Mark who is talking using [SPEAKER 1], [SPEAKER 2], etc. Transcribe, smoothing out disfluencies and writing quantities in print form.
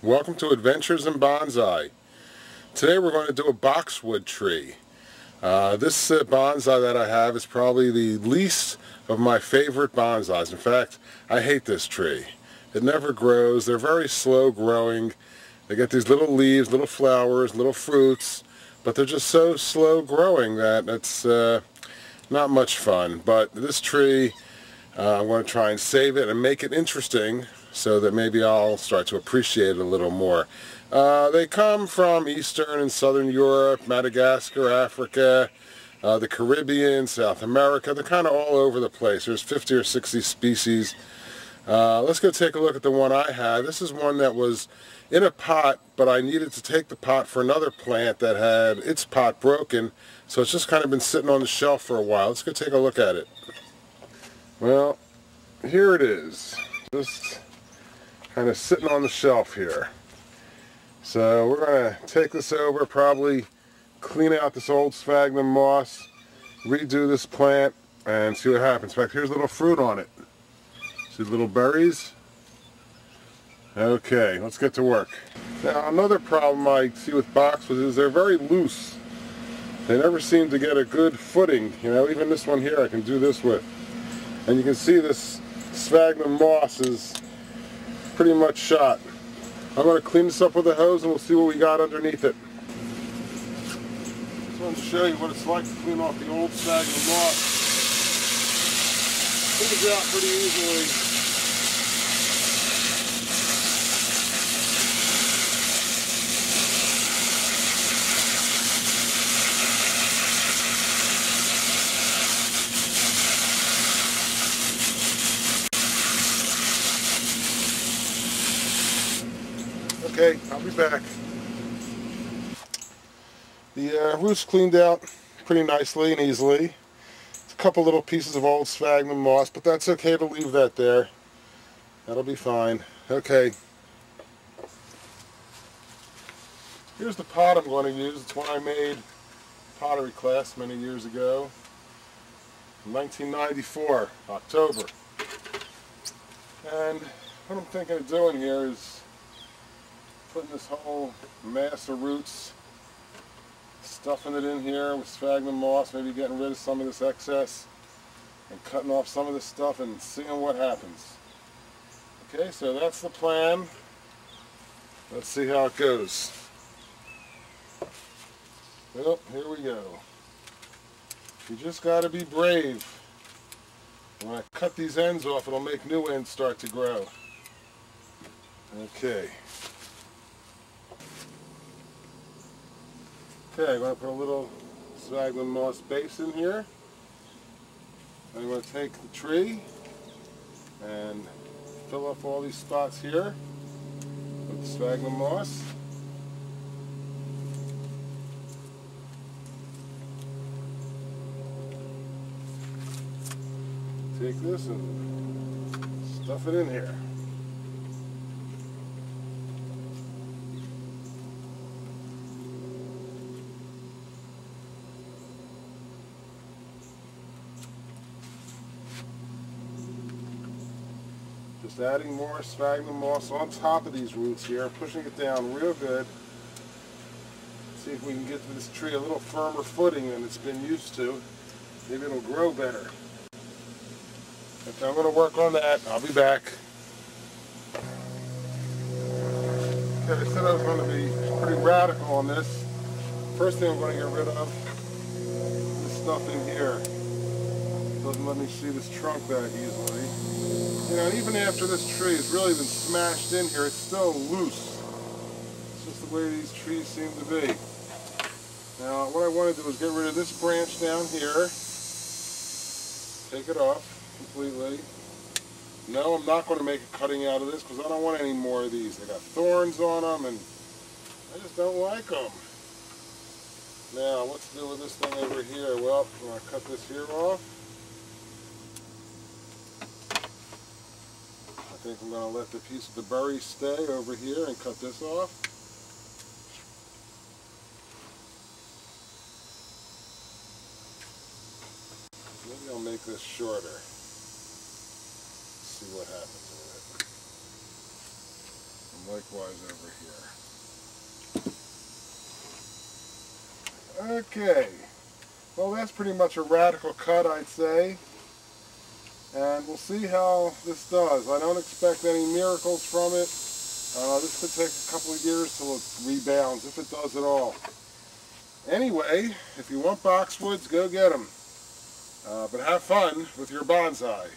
[SPEAKER 1] Welcome to Adventures in Bonsai. Today we're going to do a boxwood tree. This bonsai that I have is probably the least of my favorite bonsais. In fact, I hate this tree. It never grows. They're very slow growing. They get these little leaves, little flowers, little fruits, but they're just so slow growing that it's not much fun. But this tree, I'm going to try and save it and make it interesting so that maybe I'll start to appreciate it a little more. They come from Eastern and Southern Europe, Madagascar, Africa, the Caribbean, South America. They're kind of all over the place. There's 50 or 60 species. Let's go take a look at the one I have. This is one that was in a pot, but I needed to take the pot for another plant that had its pot broken, so it's just kind of been sitting on the shelf for a while. Let's go take a look at it. Well, here it is. Just kind of sitting on the shelf here. So we're going to take this over, probably clean out this old sphagnum moss, redo this plant, and see what happens. In fact, here's a little fruit on it. See the little berries? Okay, let's get to work. Now, another problem I see with boxwoods is they're very loose. They never seem to get a good footing. You know, even this one here I can do this with. And you can see this sphagnum moss is pretty much shot. I'm going to clean this up with a hose and we'll see what we got underneath it. Just want to show you what it's like to clean off the old sphagnum moss. Comes out pretty easily. Okay, I'll be back. The root's cleaned out pretty nicely and easily. It's a couple little pieces of old sphagnum moss, but that's okay to leave that there. That'll be fine. Okay. Here's the pot I'm going to use. It's one I made pottery class many years ago. In 1994, October. And what I'm thinking of doing here is putting this whole mass of roots, stuffing it in here with sphagnum moss, maybe getting rid of some of this excess and cutting off some of this stuff and seeing what happens. Okay, so that's the plan. Let's see how it goes. Well, here we go. You just got to be brave. When I cut these ends off, it'll make new ends start to grow. Okay. Okay, I'm going to put a little sphagnum moss base in here. I'm going to take the tree and fill up all these spots here with the sphagnum moss. Take this and stuff it in here. Just adding more sphagnum moss on top of these roots here, pushing it down real good. See if we can get this tree a little firmer footing than it's been used to. Maybe it'll grow better. Okay, I'm going to work on that. I'll be back. Okay, I said I was going to be pretty radical on this. First thing I'm going to get rid of is this stuff in here. Doesn't let me see this trunk that easily. You know, even after this tree has really been smashed in here, it's still loose. It's just the way these trees seem to be. Now, what I want to do is get rid of this branch down here. Take it off completely. No, I'm not going to make a cutting out of this because I don't want any more of these. They got thorns on them and I just don't like them. Now, what to do with this thing over here? Well, I'm going to cut this here off. I think I'm going to let the piece of the berry stay over here and cut this off. Maybe I'll make this shorter. See what happens with it. likewise over here. Okay, well that's pretty much a radical cut, I'd say. And we'll see how this does. I don't expect any miracles from it. This could take a couple of years till it rebounds, if it does at all. Anyway, if you want boxwoods, go get them. But have fun with your bonsai.